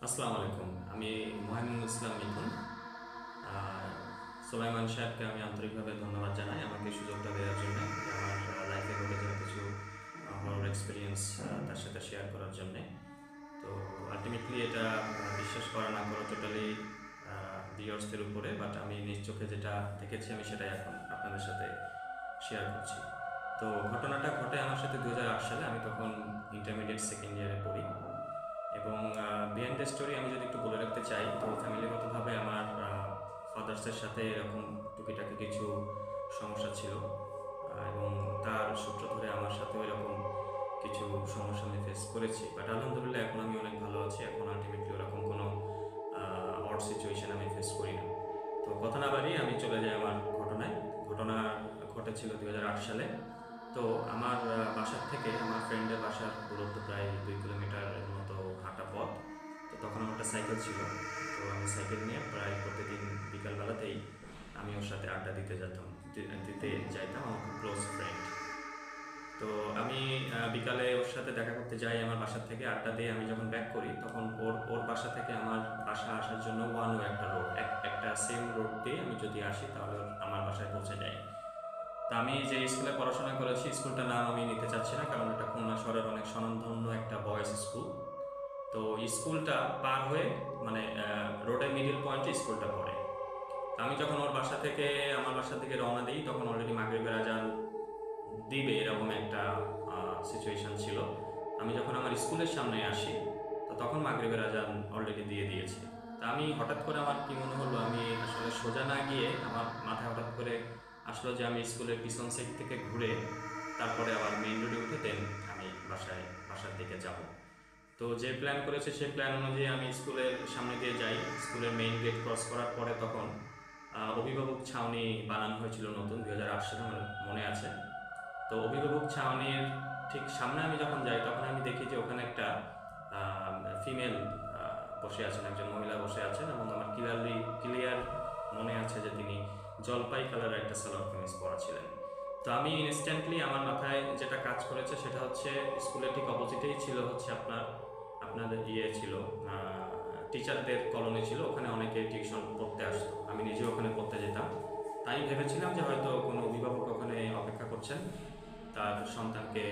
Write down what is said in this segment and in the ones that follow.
আসসালামু আলাইকুম। আমি মোহাম্মদ ইসলাম মিথুন। আর সোলাইমান সাহেবকে আমি আন্তরিকভাবে ধন্যবাদ জানাই আমাকে সুযোগটা দেওয়ার জন্য, যে আমার লাইফে ঘটে যাওয়া কিছু হরর এক্সপিরিয়েন্স তার সাথে শেয়ার করার জন্যে। তো আলটিমেটলি এটা বিশ্বাস করা না করা টোটালি ভিউয়ার্সদের উপরে, বাট আমি নিজ চোখে যেটা দেখেছি আমি সেটাই এখন আপনাদের সাথে শেয়ার করছি। তো ঘটনাটা ঘটে আমার সাথে 2008 সালে। আমি তখন ইন্টারমিডিয়েট সেকেন্ড ইয়ারে পড়ি। এবং বিহাইন্ড দ্য স্টোরি আমি যদি একটু বলে রাখতে চাই, তো ফ্যামিলিগতভাবে আমার ফাদার্সের সাথে এরকম টুকিটাকি কিছু সমস্যা ছিল, এবং তার সূত্র ধরে আমার সাথেও এরকম কিছু সমস্যা আমি ফেস করেছি। বাট আলহামদুলিল্লাহ এখন আমি অনেক ভালো আছি। এখন আলটিমেটলি ওরকম কোনো অড সিচুয়েশন আমি ফেস করি না। তো কথা না বাড়িয়ে আমি চলে যাই আমার ঘটনায়। ঘটনা ঘটেছিল 2008 সালে। তো আমার বাসার থেকে আমার ফ্রেন্ডের বাসার দূরত্ব প্রায় 2 কিলোমিটারের মতো হাঁটা পথ। তো তখন আমার একটা সাইকেল ছিল। তো আমি সাইকেল নিয়ে প্রায় প্রতিদিন বিকালবেলাতেই আমি ওর সাথে আড্ডা দিতে যাইতাম, আমার খুব ক্লোজ ফ্রেন্ড। তো আমি বিকালে ওর সাথে দেখা করতে যাই আমার বাসা থেকে। আড্ডা দিয়ে আমি যখন ব্যাক করি তখন ওর ওর বাসা থেকে আমার বাসা আসার জন্য ওয়ান ওয়ে একটা রোড, একটা সেম রোড দিয়ে আমি যদি আসি তাহলে আমার বাসায় পৌঁছে যাই। তা আমি যে স্কুলে পড়াশোনা করেছি স্কুলটার নাম আমি নিতে চাচ্ছি না, কারণ এটা খুলনা শহরের অনেক স্বনামধন্য একটা বয়েজ স্কুল। তো স্কুলটা পার হয়ে মানে রোডের মিডিল পয়েন্টে স্কুলটা পড়ে। তো আমি যখন ওর বাসা থেকে আমার বাসা থেকে রওনা দিই তখন অলরেডি মাগরিবের আজান দিবে এরকম একটা সিচুয়েশন ছিল। আমি যখন আমার স্কুলের সামনে আসি তো তখন মাগরিবের আজান অলরেডি দিয়ে দিয়েছে। তা আমি হঠাৎ করে আমার কি মনে হলো, আমি আসলে সোজা না গিয়ে আমার মাথায় হঠাৎ করে আসলো যে আমি স্কুলের পিছন সাইড থেকে ঘুরে তারপরে আবার মেইন রোডে উঠে দেন আমি বাসার দিকে যাব। তো যে প্ল্যান করেছে সেই প্ল্যান অনুযায়ী আমি স্কুলের সামনে দিয়ে যাই। স্কুলের মেইন গেট ক্রস করার পরে তখন অভিভাবক ছাউনি বানানো হয়েছিল নতুন, 2008 সালে আমার মনে আছে। তো অভিভাবক ছাউনির ঠিক সামনে আমি যখন যাই তখন আমি দেখি যে ওখানে একটা ফিমেল বসে আছেন, একজন মহিলা বসে আছেন, এবং আমার ক্লিয়ার মনে আছে যে তিনি জলপাই কালারের একটা সালোয়ার কামিজ পরা ছিলেন। তো আমি ইনস্ট্যান্টলি আমার মাথায় যেটা কাজ করেছে সেটা হচ্ছে স্কুলের ঠিক অপোজিটেই ছিল হচ্ছে আপনাদের ছিল টিচারদের কলোনি ছিল, ওখানে অনেকে টিউশন পড়তে আসতো, আমি নিজেও ওখানে পড়তে যেতাম। তাই ভেবেছিলাম যে হয়তো কোনো অভিভাবক ওখানে অপেক্ষা করছেন তার সন্তানকে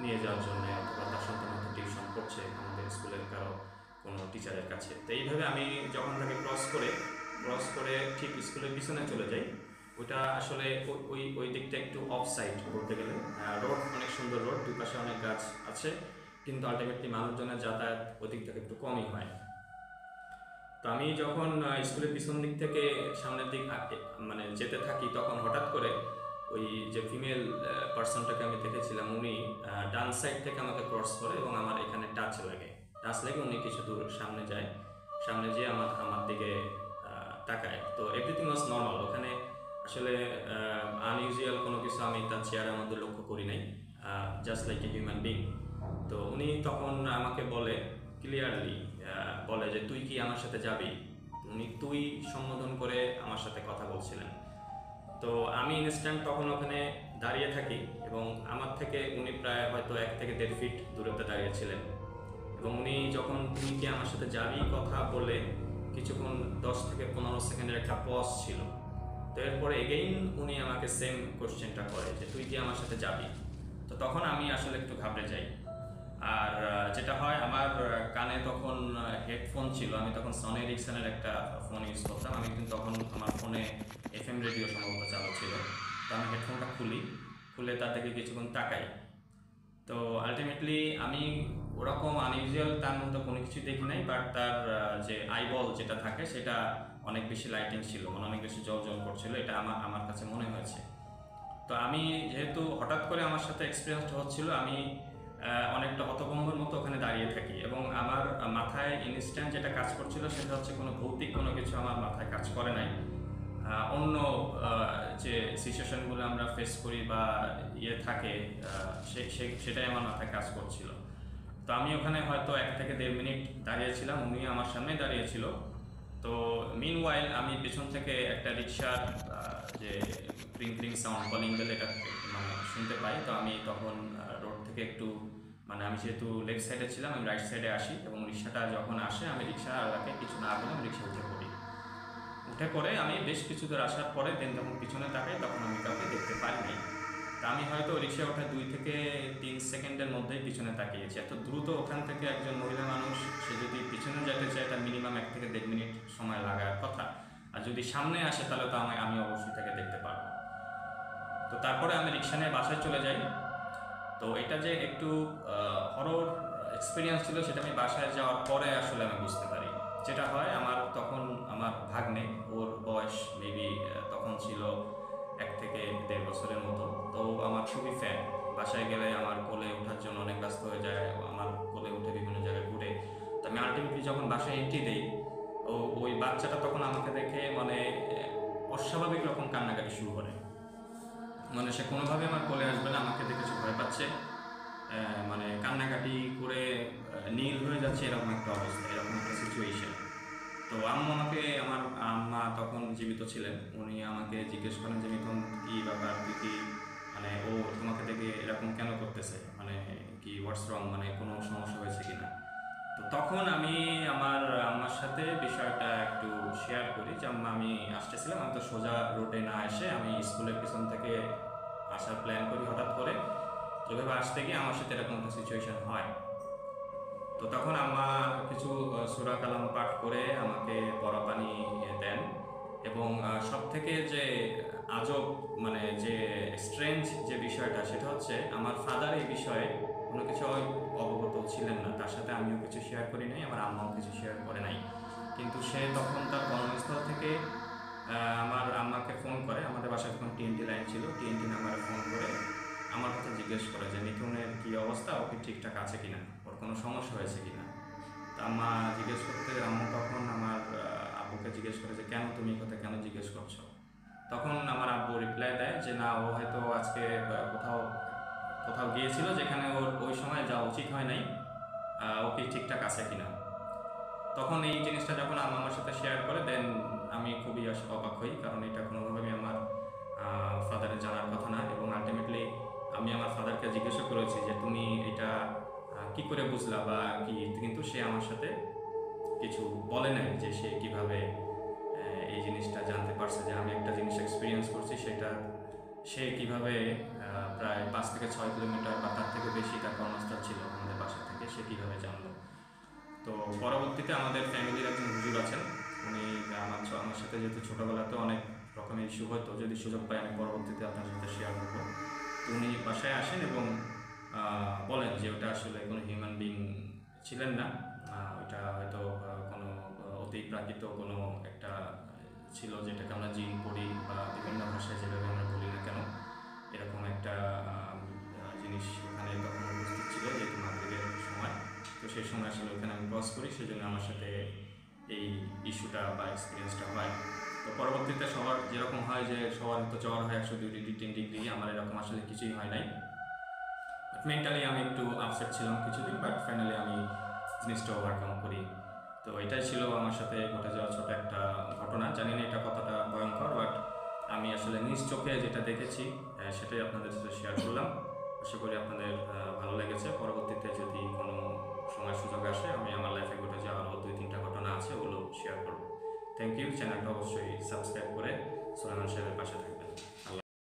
নিয়ে যাওয়ার জন্য, অথবা তার সন্তান হয়তো টিউশন পড়ছে আমাদের স্কুলের কারো কোনো টিচারের কাছে। তো এইভাবে আমি যখন তাকে ক্রস করে ঠিক স্কুলের পিছনে চলে যাই। ওটা আসলে ওই দিকটা একটু অফ সাইড বলতে গেলে। রোড অনেক সুন্দর রোড, দুই পাশে অনেক গাছ আছে, কিন্তু আলটিমেটলি মানুষজনের যাতায়াত ওই দিক থেকে একটু কমই হয়। তো আমি যখন স্কুলের পিছন দিক থেকে সামনের দিক মানে যেতে থাকি তখন হঠাৎ করে ওই যে ফিমেল পার্সনটাকে আমি দেখেছিলাম উনি ডান সাইড থেকে আমাকে ক্রস করে এবং আমার এখানে টাচ লেগে উনি কিছু দূর সামনে যায়। সামনে যেয়ে আমার দিকে তাকায়। তো এভরিথিং ওয়াজ নর্মাল ওখানে। আসলে আনইউজুয়াল কোনো কিছু আমি তার চেয়ারের মধ্যে লক্ষ্য করি নাই, just like a human being. তো উনি তখন আমাকে বলে ক্লিয়ারলি, বলে যে তুই কি আমার সাথে যাবি। উনি তুই সম্বোধন করে আমার সাথে কথা বলছিলেন। তো আমি ইনস্ট্যান্ট তখন ওখানে দাঁড়িয়ে থাকি, এবং আমার থেকে উনি প্রায় হয়তো 1 থেকে 1.5 ফিট দূরত্বে দাঁড়িয়েছিলেন। এবং উনি যখন তুই কি আমার সাথে যাবি কথা বলে কিছুক্ষণ 10 থেকে 15 সেকেন্ডের একটা পজ ছিল। তো এরপরে এগেইন উনি আমাকে সেম কোশ্চেনটা করে যে তুই কি আমার সাথে যাবি। তো তখন আমি আসলে একটু ঘাবড়ে যাই। আর যেটা হয় আমার কানে তখন হেডফোন ছিল, আমি তখন সনি এরিকসনের একটা ফোন ইউজ করতাম। আমি কিন্তু তখন আমার ফোনে এফএম রেডিও সম্ভবত চালু ছিল। তো আমি হেডফোনটা খুলে তার থেকে কিছুক্ষণ তাকাই। তো আলটিমেটলি আমি ওরকম আনইউজুয়াল তার মতো কোনো কিছু দেখি নাই, বাট তার যে আইবল যেটা থাকে সেটা অনেক বেশি লাইটিং ছিল, মানে অনেক বেশি জল করছিল, এটা আমার কাছে মনে হয়েছে। তো আমি যেহেতু হঠাৎ করে আমার সাথে এক্সপিরিয়েন্সটা হচ্ছিল, আমি অনেকটা হতভম্বর মতো ওখানে দাঁড়িয়ে থাকি, এবং আমার মাথায় ইনস্ট্যান্ট যেটা কাজ করছিল সেটা হচ্ছে কোনো ভৌতিক কোনো কিছু আমার মাথায় কাজ করে নাই। অন্য যে সিচুয়েশনগুলো আমরা ফেস করি বা থাকে, সেটাই আমার মাথায় কাজ করছিল। তো আমি ওখানে হয়তো 1 থেকে 1.5 মিনিট দাঁড়িয়েছিলাম, উনি আমার সামনে দাঁড়িয়েছিল। তো মিন ওয়াইল আমি পেছন থেকে একটা রিক্সার যে ক্রিং ক্রিং সাউন্ড, কলিং বেল, এটা মানে শুনতে পাই। তো আমি তখন রোড থেকে একটু মানে আমি যেহেতু লেফট সাইডে ছিলাম, আমি রাইট সাইডে আসি এবং রিক্সাটা যখন আসে আমি রিক্সাওয়ালাকে কিছু না বলে আমি রিক্সা উঠে পড়ি। উঠে পড়ে আমি বেশ কিছু দূর আসার পরে দেন যখন পিছনে তাকাই তখন আমি কাউকে দেখতে পারিনি। তা আমি হয়তো রিক্সা ওঠা 2 থেকে 3 সেকেন্ডের মধ্যেই পিছনে তাকিয়েছি। এত দ্রুত ওখান থেকে একজন মহিলা মানুষ সে যদি পিছনে যেতে চায় তার মিনিমাম 1 থেকে 1.5 মিনিট সময় লাগার কথা, আর যদি সামনে আসে তাহলে তো আমি অবশ্যই তাকে দেখতে পারবো। তো তারপরে আমি রিক্সা নিয়ে বাসায় চলে যাই। তো এটা যে একটু হরর এক্সপিরিয়েন্স ছিল সেটা আমি বাসায় যাওয়ার পরে আসলে আমি বুঝতে পারি। যেটা হয়, আমার তখন আমার ভাগ্নে, ওর বয়স মেবি তখন ছিল 1 থেকে 1.5 বছরের মতো। তো আমার খুবই ফ্যান, বাসায় গেলে আমার কোলে ওঠার জন্য অনেক ব্যস্ত হয়ে যায়, আমার কোলে উঠে বিভিন্ন জায়গায় ঘুরে। তো আমি আলটিমেটলি যখন বাসায় এন্ট্রি দিই, ওই বাচ্চাটা তখন আমাকে দেখে মানে অস্বাভাবিক রকম কান্নাকাটি শুরু করে। মানে সে কোনোভাবে আমার কোলে আসবে না, আমাকে দেখে সে ভয় পাচ্ছে, মানে কান্নাকাটি করে নীল হয়ে যাচ্ছে, এরকম একটা অবস্থা, এরকম একটা সিচুয়েশন। তো আমাকে, আমার আম্মা তখন জীবিত ছিলেন, উনি আমাকে জিজ্ঞেস করেন যে মিথুন কী ব্যাপার, তুই কি মানে ও তোমাকে দেখে এরকম কেন করতেছে, মানে কি হোয়াটস রং, মানে কোনো সমস্যা হয়েছে কিনা। তো তখন আমি আমার আম্মার সাথে বিষয়টা একটু শেয়ার করি যে আম্মা আমি আসতেছিলাম, আমি তো সোজা রোডে না এসে আমি স্কুলের পিছন থেকে আসার প্ল্যান করি হঠাৎ করে। তো এভাবে আসতে গিয়ে আমার সাথে এরকম একটা সিচুয়েশন হয়। তো তখন আম্মা কিছু সূরা কালাম পাঠ করে আমাকে পরা পানি দেন, এবং সব থেকে যে আজব মানে যে স্ট্রেঞ্জ যে বিষয়টা সেটা হচ্ছে আমার ফাদার এই বিষয়ে কোনো কিছু অবগত ছিলেন না, তার সাথে আমিও কিছু শেয়ার করি নাই, আমার আম্মাও কিছু শেয়ার করে নাই। কিন্তু সে তখন তার কর্মস্থল থেকে আমার আম্মাকে ফোন করে, আমাদের বাসায় তখন টিএনটি লাইন ছিল, টিএনটি নাম্বারে ফোন করে আমার কথা জিজ্ঞেস করে যে মিথুনের কী অবস্থা, ওকে ঠিকঠাক আছে কিনা, ওর কোনো সমস্যা হয়েছে কিনা। তা আম্মা জিজ্ঞেস করতে, আম্মু তখন আমার আব্বুকে জিজ্ঞেস করে যে কেন তুমি কথা কেন জিজ্ঞেস করছো। তখন আমার আব্বু রিপ্লাই দেয় যে না, ও হয়তো আজকে কোথাও কোথাও গিয়েছিল যেখানে ওর ওই সময় যাওয়া উচিত হয় নাই, ও কি ঠিকঠাক আছে কিনা। তখন এই জিনিসটা যখন আম্মা আমার সাথে শেয়ার করে দেন আমি খুবই অবাক হই, কারণ এটা কোনোভাবেই আমার ফাদারের জানার কথা না। এবং আলটিমেটলি আমি আমার ফাদারকে জিজ্ঞাসা করেছি যে তুমি এটা কি করে বুঝলা বা কি, কিন্তু সে আমার সাথে কিছু বলে নাই যে সে কিভাবে এই জিনিসটা জানতে পারছে যে আমি একটা জিনিস এক্সপিরিয়েন্স করছি, সেটা সে কিভাবে প্রায় 5 থেকে 6 কিলোমিটার বা তার থেকে বেশি তার কর্মস্থল ছিল আমাদের বাসা থেকে, সে কীভাবে জানলো। তো পরবর্তীতে আমাদের ফ্যামিলির একজন হুজুর আছেন, উনি আমার সাথে যেহেতু ছোটোবেলাতে অনেক রকমের ইস্যু হতো, যদি সুযোগ পাই আমি পরবর্তীতে আপনার সাথে শেয়ার করবো। তো উনি বাসায় আসেন এবং বলেন যে ওটা আসলে কোনো হিউম্যান বিং ছিলেন না, ওইটা হয়তো কোনো অতিপ্রাকৃত কোনো একটা ছিল, যেটাকে আমরা জিন পড়ি বা বিভিন্ন ভাষায় যেভাবে আমরা বলি না কেন, এরকম একটা জিনিস ওখানে তখন উপস্থিত ছিল, যেহেতু মাগরিবের সময়। তো সেই সময় আসলে ওখানে আমি ক্রস করি, সেই জন্য আমার সাথে এই ইস্যুটা বা এক্সপিরিয়েন্সটা হয়। তো পরবর্তীতে সবার যেরকম হয় যে সবার তো জ্বর হয় 102 ডিগ্রি 3 ডিগ্রি, আমার এরকম আসলে কিছুই হয় নাই। বাট মেন্টালি আমি একটু আপসেট ছিলাম কিছুদিন, বাট ফাইনালি আমি জিনিসটা ওভারকাম করি। তো এটাই ছিল আমার সাথে ঘটে যাওয়া ছোট একটা ঘটনা। জানি না এটা কতটা ভয়ঙ্কর, বাট আমি আসলে নিজ চোখে যেটা দেখেছি সেটাই আপনাদের সাথে শেয়ার করলাম। আশা করি আপনাদের ভালো লেগেছে। পরবর্তীতে যদি কোনো সময় সুযোগ আসে আমি আমার লাইফে ঘটে যাওয়া আরও 2-3টা ঘটনা আছে, ওগুলো শেয়ার করব। Thank you. চ্যানেলটা অবশ্যই সাবস্ক্রাইব করে সুলাইমান সাহেবের পাশে থাকবেন। আল্লাহ।